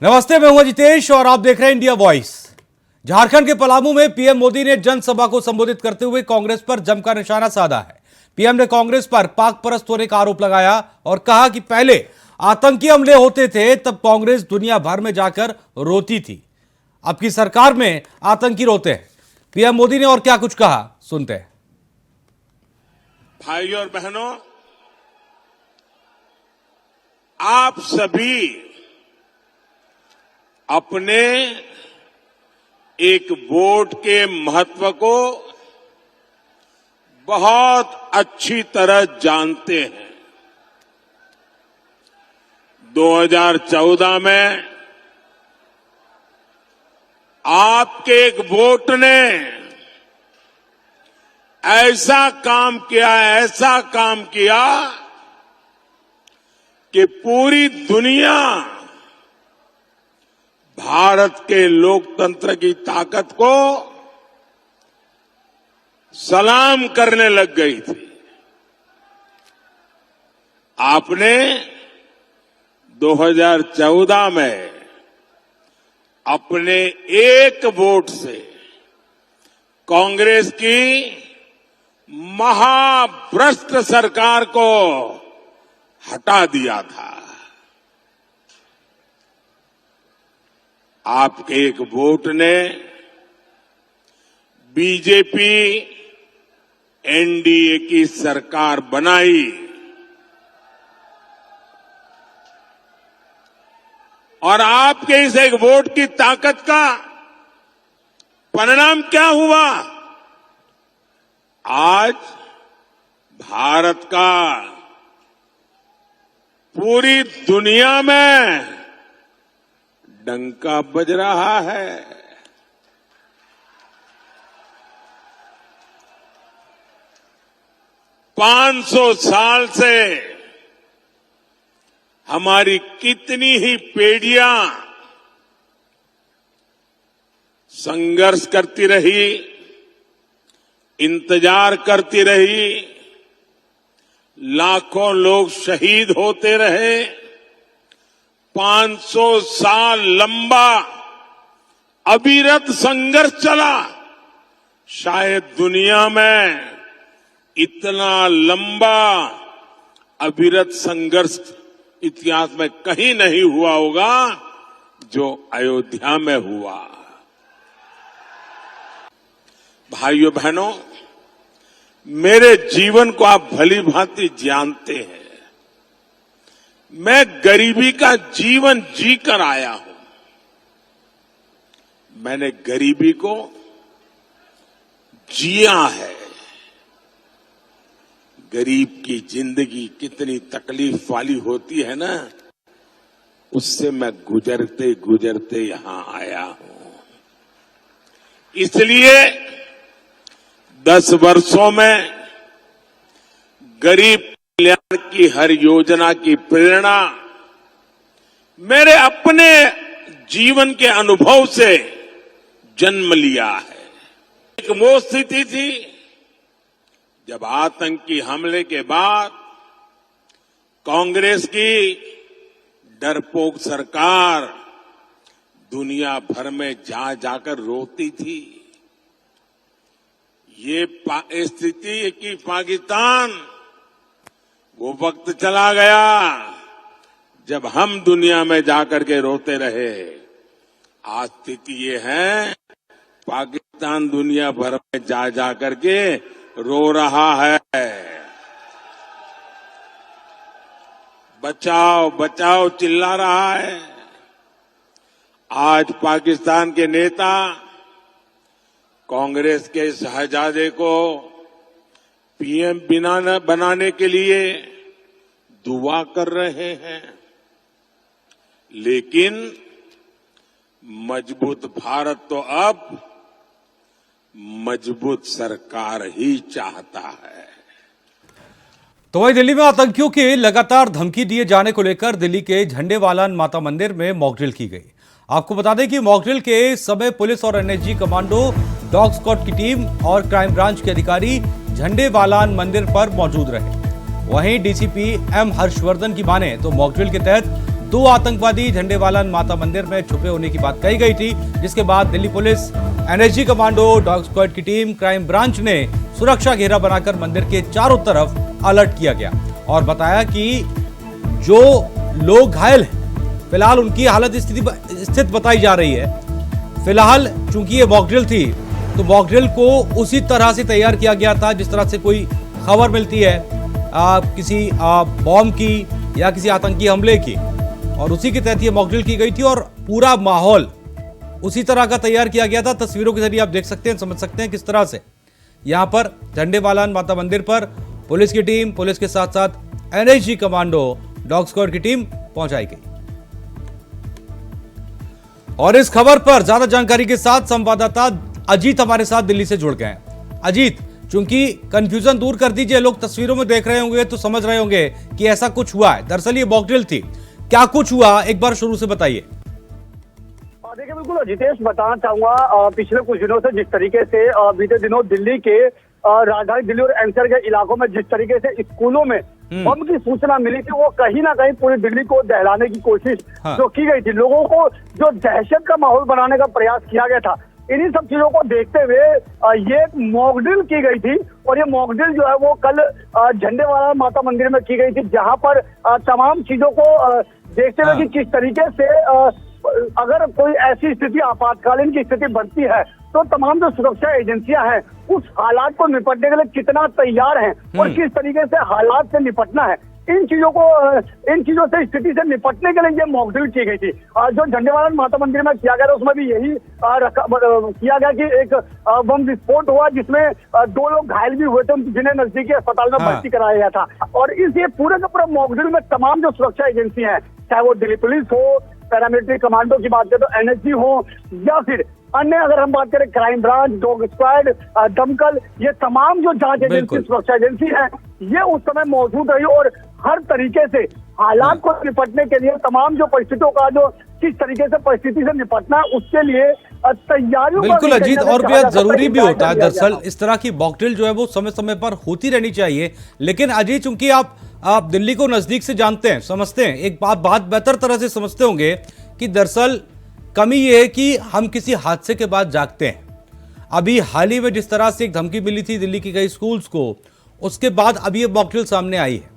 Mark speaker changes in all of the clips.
Speaker 1: नमस्ते, मैं हूं जितेश और आप देख रहे हैं इंडिया वॉइस। झारखंड के पलामू में पीएम मोदी ने जनसभा को संबोधित करते हुए कांग्रेस पर जमकर निशाना साधा है। पीएम ने कांग्रेस पर पाक परस्त होने का आरोप लगाया और कहा कि पहले आतंकी हमले होते थे तब कांग्रेस दुनिया भर में जाकर रोती थी, अब की सरकार में आतंकी रोते हैं। पीएम मोदी ने और क्या कुछ कहा, सुनते हैं।
Speaker 2: भाइयों और बहनों, आप सभी अपने एक वोट के महत्व को बहुत अच्छी तरह जानते हैं। 2014 में आपके एक वोट ने ऐसा काम किया कि पूरी दुनिया भारत के लोकतंत्र की ताकत को सलाम करने लग गई थी। आपने 2014 में अपने एक वोट से कांग्रेस की महाभ्रष्ट सरकार को हटा दिया था। आपके एक वोट ने बीजेपी एनडीए की सरकार बनाई और आपके इस एक वोट की ताकत का परिणाम क्या हुआ? आज भारत का पूरी दुनिया में डंका बज रहा है। 500 साल से हमारी कितनी ही पीढ़ियां संघर्ष करती रही, इंतजार करती रही, लाखों लोग शहीद होते रहे। 500 साल लंबा अविरत संघर्ष चला। शायद दुनिया में इतना लंबा अविरत संघर्ष इतिहास में कहीं नहीं हुआ होगा जो अयोध्या में हुआ। भाइयों बहनों, मेरे जीवन को आप भली भांति जानते हैं। मैं गरीबी का जीवन जीकर आया हूं। मैंने गरीबी को जिया है। गरीब की जिंदगी कितनी तकलीफ वाली होती है ना, उससे मैं गुजरते गुजरते यहां आया हूं। इसलिए 10 वर्षों में गरीब कल्याण की हर योजना की प्रेरणा मेरे अपने जीवन के अनुभव से जन्म लिया है। एक वो स्थिति थी जब आतंकी हमले के बाद कांग्रेस की डरपोक सरकार दुनिया भर में जाकर रोती थी। ये स्थिति कि पाकिस्तान, वो वक्त चला गया जब हम दुनिया में जाकर के रोते रहे। आज स्थिति ये है, पाकिस्तान दुनिया भर में जाकर के रो रहा है। बचाओ बचाओ चिल्ला रहा है। आज पाकिस्तान के नेता कांग्रेस के शहजादे को पीएम बनाने के लिए दुआ कर रहे हैं, लेकिन मजबूत भारत तो अब मजबूत सरकार ही चाहता है।
Speaker 1: तो वहीं दिल्ली में आतंकियों के लगातार धमकी दिए जाने को लेकर दिल्ली के झंडेवालान माता मंदिर में मॉकड्रिल की गई। आपको बता दें कि मॉकड्रिल के समय पुलिस और एनएसजी कमांडो, डॉग स्क्वाड की टीम और क्राइम ब्रांच के अधिकारी झंडेवालान मंदिर पर मौजूद रहे। वहीं डीसीपी एम हर्षवर्धन की माने तो मॉकड्रिल के तहत 2 आतंकवादी झंडेवाला माता मंदिर में छुपे होने की बात कही गई थी, जिसके बाद Delhi police, NSG commando, dog squad की टीम, क्राइम ब्रांच ने सुरक्षा घेरा बनाकर मंदिर के चारों तरफ अलर्ट किया गया और बताया कि जो लोग घायल हैं फिलहाल उनकी हालत स्थित बताई जा रही है। फिलहाल चूंकि ये मॉकड्रिल थी तो मॉकड्रिल को उसी तरह से तैयार किया गया था जिस तरह से कोई खबर मिलती है किसी बॉम्ब की या किसी आतंकी हमले की, और उसी के तहत ये मॉकड्रिल की गई थी और पूरा माहौल उसी तरह का तैयार किया गया था। तस्वीरों के जरिए आप देख सकते हैं, समझ सकते हैं किस तरह से यहां पर झंडेवालान माता मंदिर पर पुलिस की टीम, पुलिस के साथ साथ एनएसजी कमांडो, डॉग स्क्वाड की टीम पहुंचाई गई। और इस खबर पर ज्यादा जानकारी के साथ संवाददाता अजीत हमारे साथ दिल्ली से जुड़ गए हैं। अजीत, चूंकि कंफ्यूजन दूर कर दीजिए, लोग तस्वीरों में देख रहे होंगे तो समझ रहे होंगे कि ऐसा कुछ हुआ है। दरअसल ये मॉकड्रिल थी, क्या कुछ हुआ एक बार शुरू से बताइए।
Speaker 3: देखिए, बिल्कुल जितेश, बताना चाहूंगा पिछले कुछ दिनों से जिस तरीके से बीते दिनों दिल्ली के राजधानी दिल्ली और एनसीआर के इलाकों में जिस तरीके से स्कूलों में बम की सूचना मिली थी, वो कहीं ना कहीं पूरी दिल्ली को दहलाने की कोशिश जो की गई थी, लोगों को जो दहशत का माहौल बनाने का प्रयास किया गया था, इन्हीं सब चीजों को देखते हुए ये मॉकड्रिल की गई थी। और ये मॉकड्रिल जो है वो कल झंडेवाला माता मंदिर में की गई थी, जहां पर तमाम चीजों को देखते हुए कि किस तरीके से अगर कोई ऐसी स्थिति आपातकालीन की स्थिति बनती है तो तमाम जो सुरक्षा एजेंसियां हैं उस हालात को निपटने के लिए कितना तैयार हैं और किस तरीके से हालात से निपटना है, इन चीजों से स्थिति से निपटने के लिए ये मॉकड्रिल की गई थी। जो झंडेवाला माता मंदिर में किया गया था उसमें भी यही किया गया कि एक बम विस्फोट हुआ जिसमें 2 लोग घायल भी हुए थे, जिन्हें नजदीकी अस्पताल में भर्ती कराया गया था। और इस ये पूरे के पूरे मॉकड्रिल में तमाम जो सुरक्षा एजेंसियां हैं, चाहे वो दिल्ली पुलिस हो, पैरामिलिट्री कमांडो की बात करें तो एनएसजी हो, या फिर अन्य अगर हम बात करें क्राइम ब्रांच, डॉग स्क्वाड, दमकल, ये तमाम जो जांच एजेंसी, सुरक्षा एजेंसी है, ये उस समय मौजूद रही और हर तरीके से हालात को निपटने के लिए तमाम जो परिस्थितियों का जो किस तरीके से परिस्थिति से निपटना है उसके लिए तैयारियों।
Speaker 1: बिल्कुल अजीत, और बेहद जरूरी भी होता है दरअसल इस तरह की मॉकड्रिल जो है वो समय समय पर होती रहनी चाहिए। लेकिन अजीत, चूंकि आप दिल्ली को नजदीक से जानते हैं, समझते हैं, एक बात बेहतर तरह से समझते होंगे कि दरअसल कमी यह है कि हम किसी हादसे के बाद जागते हैं। अभी हाल ही में जिस तरह से एक धमकी मिली थी दिल्ली की कई स्कूल्स को, उसके बाद अभी ये मॉकड्रिल सामने आई है।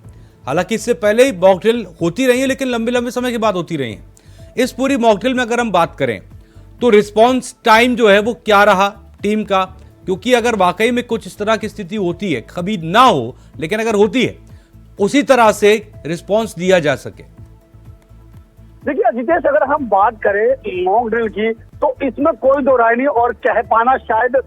Speaker 1: हालांकि इससे पहले ही मॉकड्रिल होती रही है, लेकिन लंबे समय के बाद होती रही है। इस पूरी मॉकड्रिल में अगर हम बात करें तो रिस्पॉन्स टाइम जो है वो क्या रहा टीम का, क्योंकि अगर वाकई में कुछ इस तरह की स्थिति होती है, कभी ना हो लेकिन अगर होती है, उसी तरह से रिस्पॉन्स दिया जा सके।
Speaker 3: देखिए जितेश, अगर हम बात करें मॉकड्रिल की तो इसमें कोई दो राय नहीं और कह पाना शायद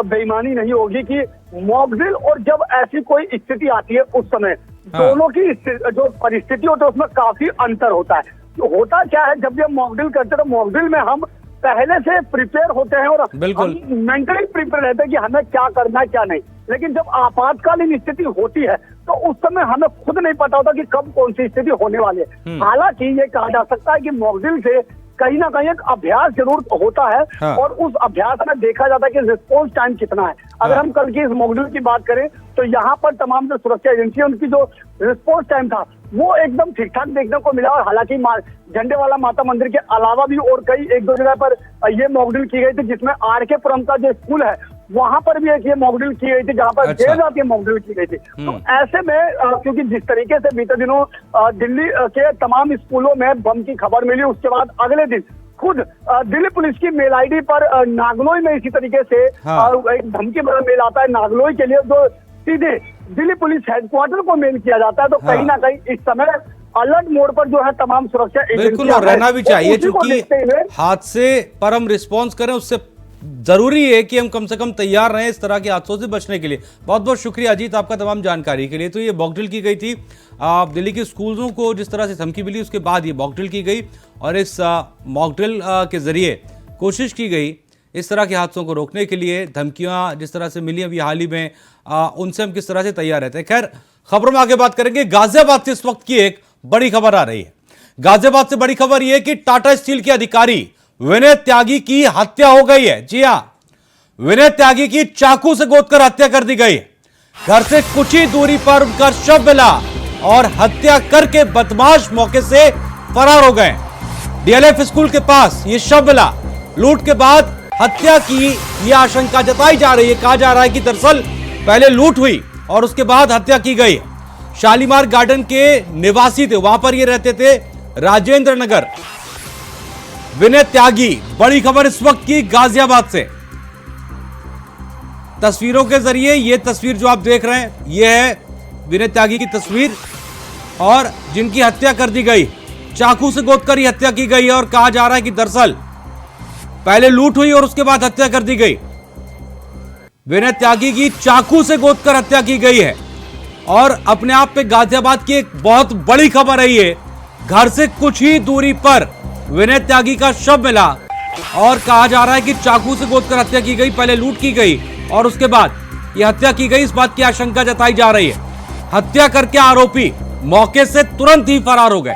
Speaker 3: बेईमानी नहीं होगी कि मॉकड्रिल और जब ऐसी कोई स्थिति आती है उस समय दोनों की जो परिस्थिति होती है उसमें काफी अंतर होता है। होता क्या है, जब ये मॉकड्रिल करते हैं तो मॉकड्रिल में हम पहले से प्रिपेयर होते हैं और हम मेंटली प्रिपेयर रहते हैं कि हमें क्या करना है क्या नहीं। लेकिन जब आपातकालीन स्थिति होती है तो उस समय हमें खुद नहीं पता होता कि कब कौन सी स्थिति होने वाली है। हालांकि ये कहा जा सकता है कि मॉकड्रिल से कहीं ना कहीं एक अभ्यास जरूर होता है और उस अभ्यास में देखा जाता है कि रिस्पॉन्स टाइम कितना है। अगर हम कल की इस मॉकड्रिल की बात करें तो यहाँ पर तमाम जो सुरक्षा एजेंसी उनकी जो रिस्पॉन्स टाइम था वो एकदम ठीक ठाक देखने को मिला। और हालांकि झंडेवाला माता मंदिर के अलावा भी और कई 1-2 जगह पर ये मॉकड्रिल की गई थी, जिसमें आरके पुरम का जो स्कूल है वहां पर भी एक ये मॉकड्रिल की गई थी, जहां पर देर रात ये मॉकड्रिल की गई थी। तो ऐसे में क्योंकि जिस तरीके से बीते दिनों दिल्ली के तमाम स्कूलों में बम की खबर मिली, उसके बाद अगले दिन खुद दिल्ली पुलिस की मेल आईडी पर नागलोई में इसी तरीके से एक धमकी भरा मेल आता है नागलोई के लिए, जो सीधे दिल्ली पुलिस हेडक्वार्टर को मेल किया जाता है। तो कहीं ना कहीं इस समय अलर्ट मोड पर जो है तमाम सुरक्षा
Speaker 1: बिल्कुल और रहना भी चाहिए, क्योंकि हादसे पर हम रिस्पॉन्स करें उससे जरूरी है कि हम कम से कम तैयार रहें इस तरह के हादसों से बचने के लिए। बहुत बहुत शुक्रिया अजीत आपका तमाम जानकारी के लिए। तो ये मॉकड्रिल की गई थी दिल्ली के स्कूलों को जिस तरह से धमकी मिली उसके बाद ये मॉकड्रिल की गई और इस मॉकड्रिल के जरिए कोशिश की गई इस तरह के हादसों को रोकने के लिए। धमकियां जिस तरह से मिली अभी हाल ही में उनसे हम किस तरह से तैयार रहते हैं। खैर, खबरों में आगे बात करेंगे। गाजियाबाद से इस वक्त की एक बड़ी खबर आ रही है। गाजियाबाद से बड़ी खबर यह कि टाटा स्टील के अधिकारी विनय त्यागी की हत्या हो गई है। जी हां, विनय त्यागी की चाकू से गोदकर हत्या कर दी गई है। घर से कुछ ही दूरी पर उनका शव मिला और हत्या करके बदमाश मौके से फरार हो गए। डीएलएफ स्कूल के पास ये शव मिला। लूट के बाद हत्या की ये आशंका जताई जा रही है। कहा जा रहा है कि दरअसल पहले लूट हुई और उसके बाद हत्या की गई। शालीमार गार्डन के निवासी थे, वहां पर ये रहते थे, राजेंद्र नगर। विनय त्यागी, बड़ी खबर इस वक्त की गाजियाबाद से। तस्वीरों के जरिए ये तस्वीर जो आप देख रहे हैं, ये है विनय त्यागी की तस्वीर और जिनकी हत्या कर दी गई। चाकू से गोदकर ही हत्या की गई है और कहा जा रहा है कि दरअसल पहले लूट हुई और उसके बाद हत्या कर दी गई। विनय त्यागी की चाकू से गोदकर हत्या की गई है और अपने आप में गाजियाबाद की एक बहुत बड़ी खबर है ये। घर से कुछ ही दूरी पर विनय त्यागी का शव मिला और कहा जा रहा है कि चाकू से गोदकर हत्या की गई, पहले लूट की गई और उसके बाद ये हत्या की गई। इस बात की आशंका जताई जा रही है। हत्या करके आरोपी मौके से तुरंत ही फरार हो गए।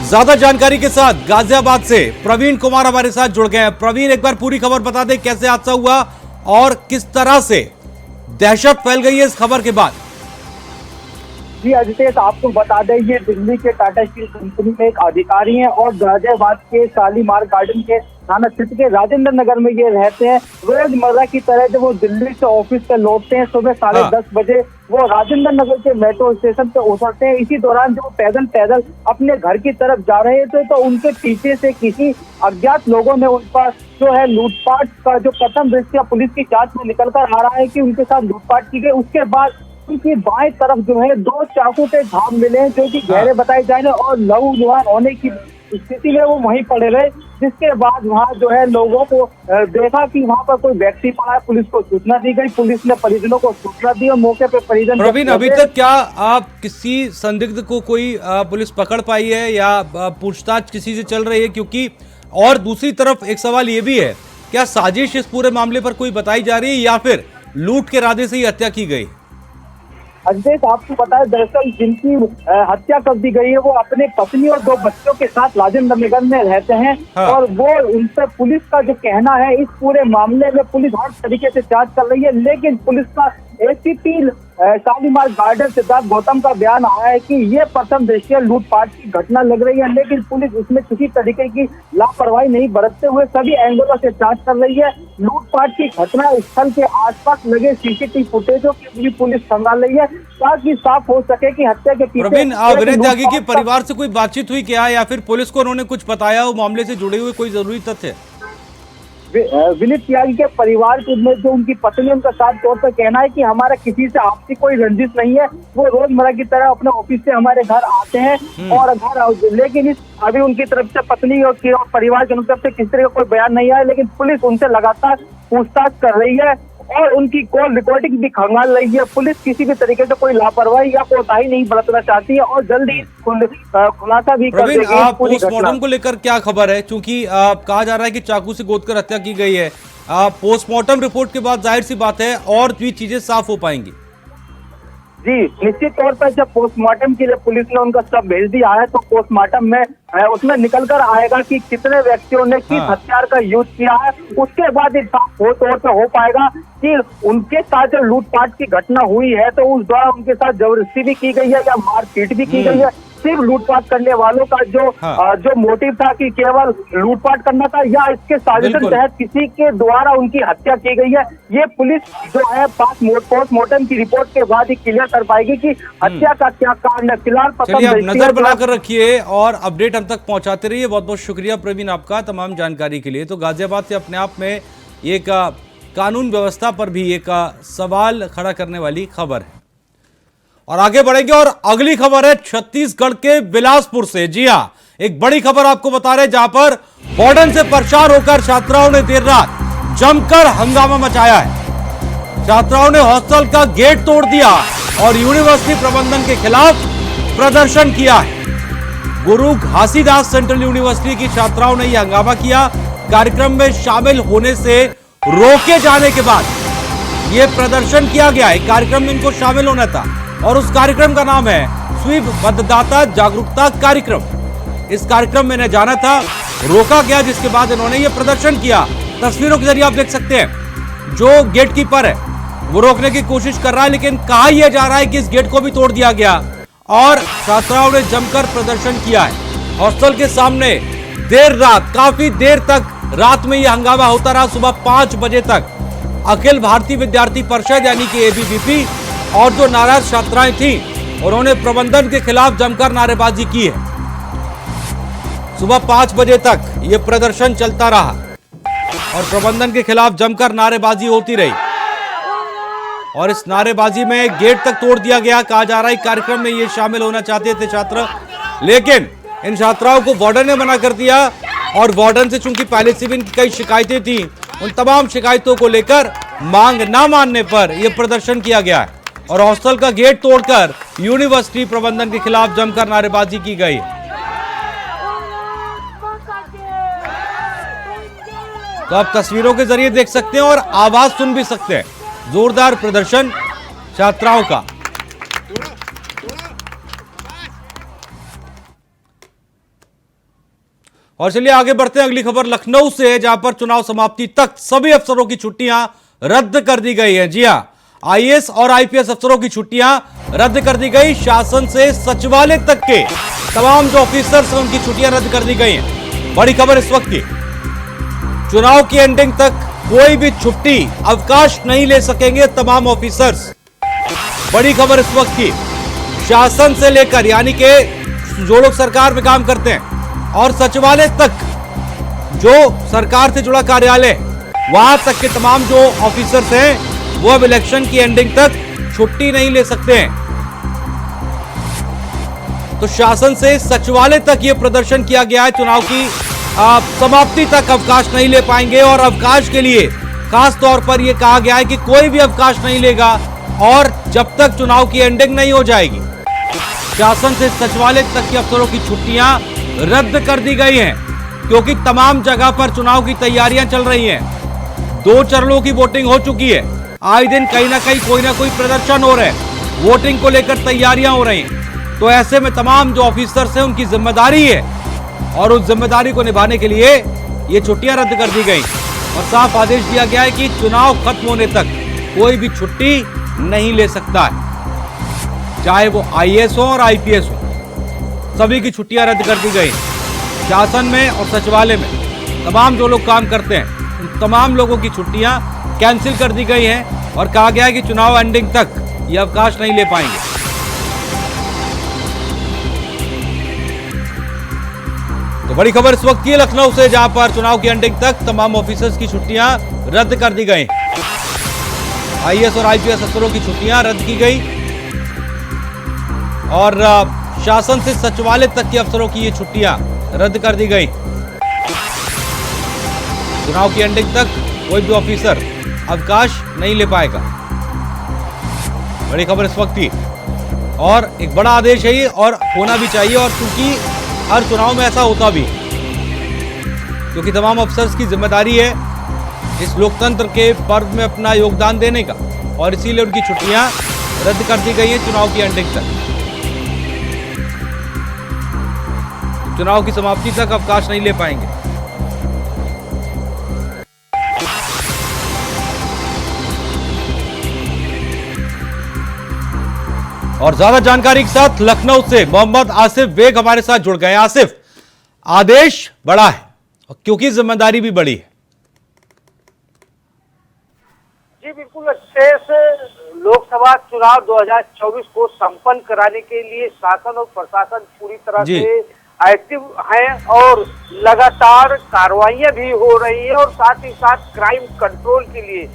Speaker 1: ज्यादा जानकारी के साथ गाजियाबाद से प्रवीण कुमार हमारे साथ जुड़ गए हैं। प्रवीण, एक बार पूरी खबर बता दे, कैसे हादसा हुआ और किस तरह से दहशत फैल गई है इस खबर के बाद।
Speaker 3: जी अजितेश, आपको बता दें ये दिल्ली के टाटा स्टील कंपनी में एक अधिकारी हैं और गाजियाबाद के शालीमार गार्डन के थाना क्षेत्र के राजेंद्र नगर में ये रहते हैं। रोजमर्रा की तरह जब वो दिल्ली से ऑफिस से लौटते हैं सुबह 10:30 बजे, वो राजेंद्र नगर के मेट्रो स्टेशन पे उतरते हैं। इसी दौरान जब पैदल पैदल अपने घर की तरफ जा रहे थे तो उनके पीछे से किसी अज्ञात लोगों ने उन पर जो है लूटपाट का जो प्रथम दृष्टया पुलिस की जांच में निकल कर आ रहा है कि उनके साथ लूटपाट की गई। उसके बाद उनकी बाएं तरफ जो है 2 चाकू के घाव मिले हैं जो कि गहरे बताए जा रहे हैं और लहू लुहान होने की स्थिति में वो वहीं पड़े रहे। जिसके बाद वहां जो है लोगों को देखा कि वहां पर कोई व्यक्ति पड़ा है, पुलिस को सूचना दी गई। पुलिस ने परिजनों को सूचना दी और मौके पे परिजन।
Speaker 1: प्रवीण, अभी तक क्या आप किसी संदिग्ध को कोई पुलिस पकड़ पाई है या पूछताछ किसी से चल रही है? क्योंकि और दूसरी तरफ एक सवाल ये भी है, क्या साजिश इस पूरे मामले पर कोई बताई जा रही है या फिर लूट के इरादे से ही हत्या की गई?
Speaker 3: अजय, आपको पता है दरअसल जिनकी हत्या कर दी गई है वो अपने पत्नी और 2 बच्चों के साथ राजेंद्र नगर में रहते हैं। हाँ। और वो उनसे पुलिस का जो कहना है इस पूरे मामले में पुलिस हर तरीके से जांच कर रही है, लेकिन पुलिस का एसीपी शालीमार गार्डन सिद्धार्थ गौतम का बयान आया है कि ये प्रथम दृष्टया लूटपाट की घटना लग रही है, लेकिन पुलिस इसमें किसी तरीके की लापरवाही नहीं बरतते हुए सभी एंगलों से जांच कर रही है। लूटपाट की घटना स्थल के आसपास लगे सीसीटीवी फुटेजों की भी पुलिस संभाल रही है ताकि साफ हो सके कि हत्या के पीछे।
Speaker 1: प्रवीण, विनय त्यागी के परिवार से कोई बातचीत हुई क्या या फिर पुलिस को उन्होंने कुछ बताया हो मामले से जुड़े हुए कोई जरूरी तथ्य?
Speaker 3: विनीत त्यागी के परिवार में जो उनकी पत्नी उनका साफ तौर पर कहना है कि हमारा किसी से आपसी कोई रंजिश नहीं है। वो रोजमर्रा की तरह अपने ऑफिस से हमारे घर आते हैं और घर, लेकिन अभी उनकी तरफ से पत्नी और परिवार की तरफ से किसी तरह का कोई बयान नहीं आया, लेकिन पुलिस उनसे लगातार पूछताछ कर रही है और उनकी कॉल रिकॉर्डिंग भी खंगाल रही है। पुलिस किसी भी तरीके से कोई लापरवाही या कोताही नहीं बरतना चाहती है और जल्दी खुलासा भी कर देगी।
Speaker 1: पोस्टमार्टम को लेकर क्या खबर है? क्योंकि कहा जा रहा है कि चाकू से गोदकर हत्या की गई है। पोस्टमार्टम रिपोर्ट के बाद जाहिर सी बात है और भी चीजें साफ हो पाएंगी।
Speaker 3: जी निश्चित तौर पर जब पोस्टमार्टम के लिए पुलिस ने उनका शव भेज दिया है तो पोस्टमार्टम में उसमें निकल कर आएगा कि कितने व्यक्तियों ने किस हथियार का यूज किया है। उसके बाद तौर पर हो पाएगा कि उनके साथ जो लूटपाट की घटना हुई है तो उस दौरान उनके साथ जबरदस्ती भी की गई है या मारपीट भी की गई है। सिर्फ लूटपाट करने वालों का जो मोटिव था कि केवल लूटपाट करना था या इसके साजिश के तहत किसी के द्वारा उनकी हत्या की गई है, ये पुलिस जो है पोस्टमार्टम की रिपोर्ट के बाद ही क्लियर कर पाएगी कि हत्या का क्या कारण है। फिलहाल
Speaker 1: नजर बनाकर रखिए और अपडेट हम तक पहुंचाते रहिए। बहुत बहुत शुक्रिया प्रवीण आपका तमाम जानकारी के लिए। तो गाजियाबाद से अपने आप में एक कानून व्यवस्था पर भी एक सवाल खड़ा करने वाली खबर है। और आगे बढ़ेंगे और अगली खबर है छत्तीसगढ़ के बिलासपुर से। जी हां, एक बड़ी खबर आपको बता रहे जहां पर वार्डन से परेशान होकर छात्राओं ने देर रात जमकर हंगामा मचाया है। छात्राओं ने हॉस्टल का गेट तोड़ दिया और यूनिवर्सिटी प्रबंधन के खिलाफ प्रदर्शन किया है। गुरु घासीदास सेंट्रल यूनिवर्सिटी की छात्राओं ने यह हंगामा किया। कार्यक्रम में शामिल होने से रोके जाने के बाद यह प्रदर्शन किया गया है। कार्यक्रम में इनको शामिल होना था और उस कार्यक्रम का नाम है स्वीप मतदाता जागरूकता कार्यक्रम। इस कार्यक्रम में इन्हें जाना था, रोका गया, जिसके बाद इन्होंने ये प्रदर्शन किया। तस्वीरों के जरिए आप देख सकते हैं जो गेट कीपर है वो रोकने की कोशिश कर रहा है, लेकिन कहा यह जा रहा है कि इस गेट को भी तोड़ दिया गया और छात्राओं ने जमकर प्रदर्शन किया है। हॉस्टल के सामने देर रात, काफी देर तक रात में यह हंगामा होता रहा। सुबह 5 बजे तक अखिल भारतीय विद्यार्थी परिषद यानी कि एबीवीपी और जो नाराज छात्राएं थी उन्होंने प्रबंधन के खिलाफ जमकर नारेबाजी की है। सुबह 5 बजे तक यह प्रदर्शन चलता रहा और प्रबंधन के खिलाफ जमकर नारेबाजी होती रही और इस नारेबाजी में गेट तक तोड़ दिया गया। कहा जा रहा है कार्यक्रम में ये शामिल होना चाहते थे छात्र, लेकिन इन छात्राओं को वार्डन ने मना कर दिया और वार्डन से चूंकि पहले से भी इनकी कई शिकायतें थी, उन तमाम शिकायतों को लेकर मांग न मानने पर यह प्रदर्शन किया गया है और हॉस्टल का गेट तोड़कर यूनिवर्सिटी प्रबंधन के खिलाफ जमकर नारेबाजी की गई। तो आप तस्वीरों के जरिए देख सकते हैं और आवाज सुन भी सकते हैं। जोरदार प्रदर्शन छात्राओं का। और चलिए आगे बढ़ते हैं। अगली खबर लखनऊ से है, जहां पर चुनाव समाप्ति तक सभी अफसरों की छुट्टियां रद्द कर दी गई है। जी हां, आईएएस और आईपीएस अफसरों की छुट्टियां रद्द कर दी गई। शासन से सचिवालय तक के तमाम जो ऑफिसर्स हैं उनकी छुट्टियां रद्द कर दी गई हैं। बड़ी खबर इस वक्त की, चुनाव की एंडिंग तक कोई भी छुट्टी अवकाश नहीं ले सकेंगे तमाम ऑफिसर्स। बड़ी खबर इस वक्त की, शासन से लेकर यानी कि जो लोग सरकार में काम करते हैं और सचिवालय तक जो सरकार से जुड़ा कार्यालय, वहां तक के तमाम जो ऑफिसर्स हैं वो अब इलेक्शन की एंडिंग तक छुट्टी नहीं ले सकते हैं। तो शासन से सचिवालय तक ये प्रदर्शन किया गया है। चुनाव की समाप्ति तक अवकाश नहीं ले पाएंगे और अवकाश के लिए खास तौर पर यह कहा गया है कि कोई भी अवकाश नहीं लेगा और जब तक चुनाव की एंडिंग नहीं हो जाएगी। शासन से सचिवालय तक के अफसरों की छुट्टियां रद्द कर दी गई हैं क्योंकि तमाम जगह पर चुनाव की तैयारियां चल रही हैं। 2 चरणों की वोटिंग हो चुकी है। आए दिन कहीं ना कहीं कोई ना कोई प्रदर्शन हो रहा है, वोटिंग को लेकर तैयारियां हो रही हैं। तो ऐसे में तमाम जो ऑफिसर्स हैं उनकी जिम्मेदारी है और उस जिम्मेदारी को निभाने के लिए ये छुट्टियां रद्द कर दी गई और साफ आदेश दिया गया है कि चुनाव खत्म होने तक कोई भी छुट्टी नहीं ले सकता है, चाहे वो आईएएस हो और आईपीएस हो। सभी की छुट्टियां रद्द कर दी गई। शासन में और सचिवालय में तमाम जो लोग काम करते हैं उन तमाम लोगों की छुट्टियां कैंसिल कर दी गई हैं और कहा गया है कि चुनाव एंडिंग तक ये अवकाश नहीं ले पाएंगे। तो बड़ी खबर इस वक्त की है लखनऊ से, जहां पर चुनाव की एंडिंग तक तमाम ऑफिसर्स की छुट्टियां रद्द कर दी गई। आईएएस और आईपीएस अफसरों की छुट्टियां रद्द की गई और शासन से सचिवालय तक के अफसरों की ये छुट्टियां रद्द कर दी गई। चुनाव की एंडिंग तक कोई भी ऑफिसर अवकाश नहीं ले पाएगा। बड़ी खबर इस वक्त की और एक बड़ा आदेश है ये और होना भी चाहिए और क्योंकि हर चुनाव में ऐसा होता भी, क्योंकि तमाम अफसर्स की जिम्मेदारी है इस लोकतंत्र के पर्व में अपना योगदान देने का और इसीलिए उनकी छुट्टियां रद्द कर दी गई हैं चुनाव की एंडिंग तक। चुनाव की समाप्ति तक अवकाश नहीं ले पाएंगे। और ज्यादा जानकारी के साथ लखनऊ से मोहम्मद आसिफ बेग हमारे साथ जुड़ गए। आसिफ, आदेश बड़ा है क्योंकि जिम्मेदारी भी बड़ी है।
Speaker 4: जी बिल्कुल, शेष लोकसभा चुनाव 2024 को संपन्न कराने के लिए शासन और प्रशासन पूरी तरह से एक्टिव है और लगातार कार्रवाइयां भी हो रही है और साथ ही साथ क्राइम कंट्रोल के लिए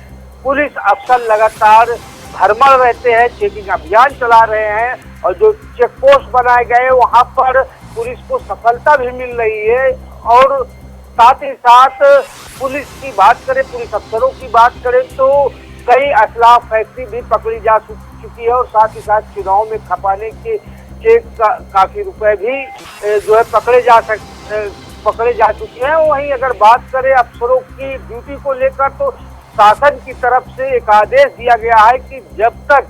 Speaker 4: पुलिस अफसर लगातार भ्रमण रहते हैं, चेकिंग अभियान चला रहे हैं और जो चेक पोस्ट बनाए गए वहां पर पुलिस को सफलता भी मिल रही है। और साथ ही साथ पुलिस की बात करें, पुलिस अफसरों की बात करें तो कई असला फैक्ट्री भी पकड़ी जा चुकी है और साथ ही साथ चुनाव में खपाने के काफी रुपए भी जो है पकड़े जा चुके हैं। वहीं अगर बात करें अफसरों की ड्यूटी को लेकर तो शासन की तरफ से एक आदेश दिया गया है कि जब तक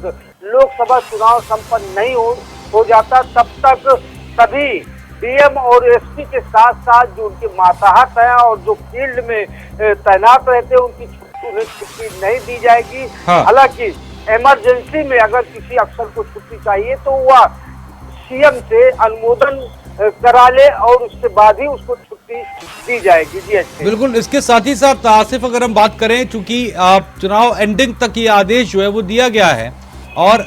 Speaker 4: लोकसभा चुनाव संपन्न नहीं हो जाता तब तक सभी डीएम और एसपी के साथ साथ जो उनके मातहत हैं और जो फील्ड में तैनात रहते हैं उनकी छुट्टी नहीं दी जाएगी। हालांकि इमरजेंसी में अगर किसी अफसर को छुट्टी चाहिए तो वह सीएम से अनुमोदन करा ले और उसके बाद ही उसको छुट्टी दी जाएगी। जी अच्छे।
Speaker 1: बिल्कुल, इसके साथ ही साथ आसिफ अगर हम बात करें, चूंकि चुनाव एंडिंग तक ये आदेश जो है वो दिया गया है, और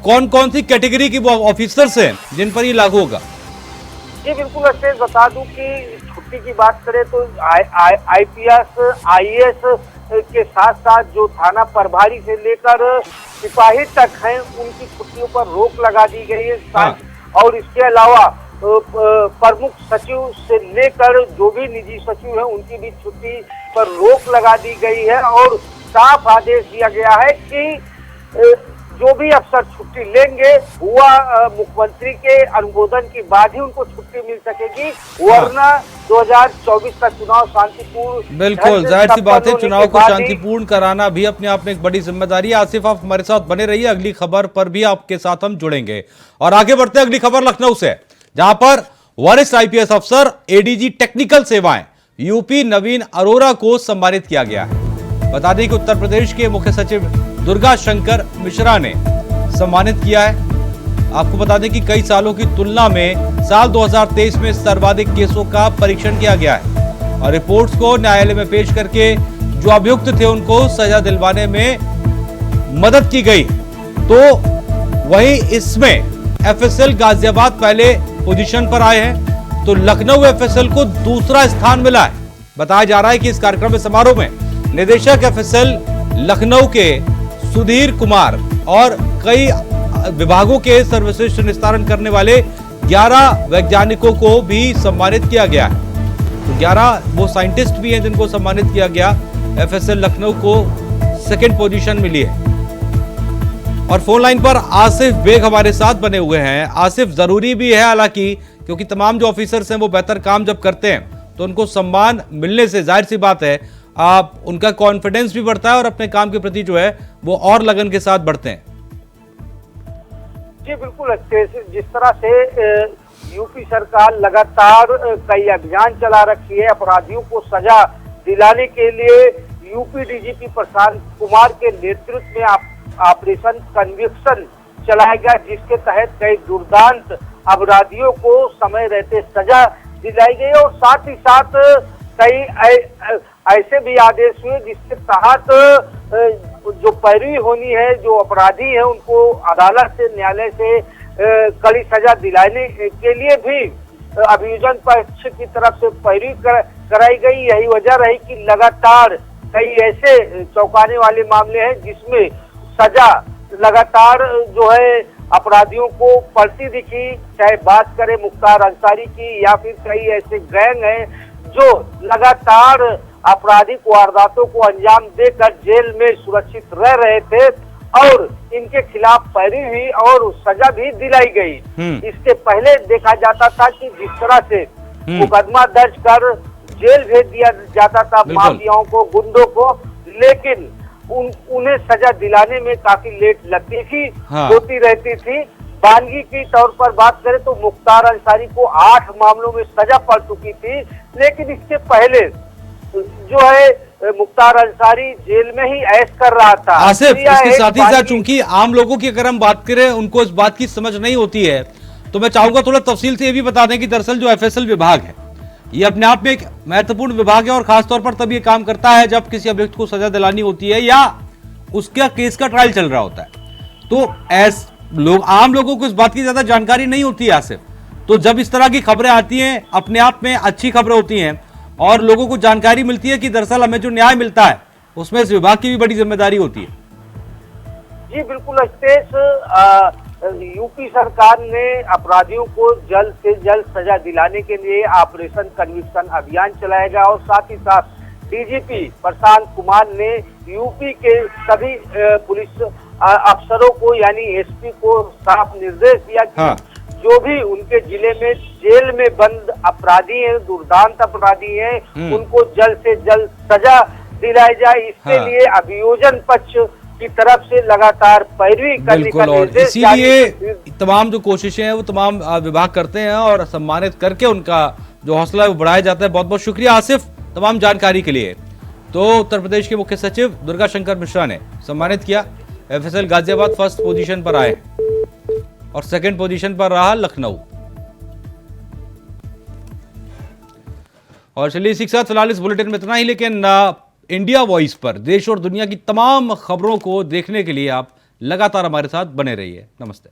Speaker 1: कौन कौन सी कैटेगरी के ऑफिसर्स हैं जिन पर ये लागू होगा?
Speaker 4: जी बिल्कुल अच्छे, बता दूं कि छुट्टी की बात करें तो आईपीएस आईएएस के साथ साथ जो थाना प्रभारी से लेकर सिपाही तक हैं उनकी छुट्टियों पर रोक लगा दी गई है।
Speaker 1: हाँ।
Speaker 4: और इसके अलावा प्रमुख सचिव से लेकर जो भी निजी सचिव हैं उनकी भी छुट्टी पर रोक लगा दी गई है और साफ आदेश दिया गया है कि जो भी अफसर छुट्टी लेंगे हुआ मुख्यमंत्री के अनुमोदन के बाद ही उनको छुट्टी मिल सकेगी, वरना 2024 का चुनाव शांतिपूर्ण।
Speaker 1: बिल्कुल, जाहिर सी बात है, चुनाव को शांतिपूर्ण कराना भी अपने आप में एक बड़ी जिम्मेदारी है। आसिफ, आप हमारे साथ बने रहिए, अगली खबर पर भी आपके साथ हम जुड़ेंगे। और आगे बढ़ते हैं, अगली खबर लखनऊ से, जहां पर वरिष्ठ आईपीएस अफसर एडीजी टेक्निकल सेवाएं यूपी नवीन अरोरा को सम्मानित किया गया है। बता दें कि उत्तर प्रदेश के मुख्य सचिव दुर्गा शंकर मिश्रा ने सम्मानित किया है। आपको बता दें कि कई सालों की तुलना में साल 2023 में सर्वाधिक केसों का परीक्षण किया गया है और रिपोर्ट्स को न्यायालय में पेश करके जो अभियुक्त थे उनको सजा दिलवाने में मदद की गई। तो वहीं इसमें एफएसएल गाजियाबाद पहले पोजीशन पर आए हैं, तो लखनऊ एफएसएल को दूसरा स्थान मिला है। बताया जा रहा है कि इस कार्यक्रम में समारोह में निदेशक एफएसएल लखनऊ के सुधीर कुमार और कई विभागों के सर्वश्रेष्ठ निस्तारण करने वाले 11 वैज्ञानिकों को भी सम्मानित किया गया है। तो 11 वो साइंटिस्ट भी हैं जिनको सम्मानित किया गया। एफएसएल लखनऊ को सेकंड पोजीशन मिली है। और फोन लाइन पर आसिफ बेग हमारे साथ बने हुए हैं। आसिफ, जरूरी भी है हालांकि, क्योंकि तमाम जो ऑफिसर्स हैं वो बेहतर काम जब करते हैं तो उनको सम्मान मिलने से जाहिर सी बात है आप उनका कॉन्फिडेंस भी बढ़ता है और अपने काम के प्रति जो है वो और लगन के साथ बढ़ते हैं।
Speaker 4: जी बिल्कुल, जिस तरह से यूपी सरकार लगातार कई अभियान चला रखी है अपराधियों को सजा दिलाने के लिए, यूपी डीजीपी प्रशांत कुमार के नेतृत्व में ऑपरेशन कन्विक्शन चलाया गया, जिसके तहत कई दुर्दांत अपराधियों को समय रहते सजा दिलाई गई और साथ ही साथ कई ऐसे भी आदेश हुए जिसके तहत जो पैरवी होनी है, जो अपराधी है उनको अदालत से न्यायालय से कड़ी सजा दिलाने के लिए भी अभियोजन पक्ष की तरफ से पैरवी कराई गई। यही वजह रही कि लगातार कई ऐसे चौंकाने वाले मामले हैं जिसमें सजा लगातार जो है अपराधियों को पड़ती दिखी, चाहे बात करें मुख्तार अंसारी की या फिर कई ऐसे गैंग हैं जो लगातार आपराधिक वारदातों को अंजाम देकर जेल में सुरक्षित रह रहे थे और इनके खिलाफ पैरवी हुई और सजा भी दिलाई गई। इसके पहले देखा जाता था कि जिस तरह से मुकदमा दर्ज कर जेल भेज दिया जाता था माफियाओं को, गुंडों को, लेकिन उन्हें सजा दिलाने में काफी लेट लतीफी होती रहती थी। बानगी की तौर पर बात करें तो मुख्तार अंसारी को 8 मामलों में सजा पड़ चुकी थी, लेकिन इसके पहले जो है मुख्तार अंसारी जेल में ही ऐश कर रहा था।
Speaker 1: आसिफ, इसके साथ ही साथ चूंकि आम लोगों की अगर हम बात करें उनको इस बात की समझ नहीं होती है, तो मैं चाहूंगा थोड़ा तफसील से ये भी बता दें कि दरअसल जो एफएसएल विभाग है ये अपने आप में एक महत्वपूर्ण विभाग है और खासतौर पर तब ये काम करता है जब किसी अभियुक्त को सजा दिलानी होती है या उसका केस का ट्रायल चल रहा होता है। तो आम लोगों को इस बात की ज्यादा जानकारी नहीं होती है आसिफ, तो जब इस तरह की खबरें आती हैं अपने आप में अच्छी खबरें होती हैं और लोगों को जानकारी मिलती है कि दरअसल हमें जो न्याय मिलता है उसमें इस विभाग की भी बड़ी जिम्मेदारी होती है।
Speaker 4: जी बिल्कुल, यूपी सरकार ने अपराधियों को जल्द से जल्द सजा दिलाने के लिए ऑपरेशन कन्विक्शन अभियान चलाएगा और साथ ही साथ डीजीपी प्रशांत कुमार ने यूपी के सभी पुलिस अफसरों को यानी एसपी को साफ निर्देश दिया कि जो भी उनके जिले में जेल में बंद अपराधी हैं, दुर्दांत अपराधी हैं, उनको जल्द से जल्द सजा दिलाई जाए। इसके लिए अभियोजन पक्ष की तरफ से लगातार पैरवी करने का निर्देश,
Speaker 1: इसीलिए तमाम जो कोशिशें हैं वो तमाम विभाग करते हैं और सम्मानित करके उनका जो हौसला है वो बढ़ाया जाता है। बहुत बहुत शुक्रिया आसिफ तमाम जानकारी के लिए। तो उत्तर प्रदेश के मुख्य सचिव दुर्गा शंकर मिश्रा ने सम्मानित किया, एफएसएल गाजियाबाद फर्स्ट पोजीशन पर आए। और सेकंड पोजीशन पर रहा लखनऊ। और चलिए इसी के साथ फिलहाल इस बुलेटिन में इतना ही, लेकिन इंडिया वॉइस पर देश और दुनिया की तमाम खबरों को देखने के लिए आप लगातार हमारे साथ बने रहिए। नमस्ते।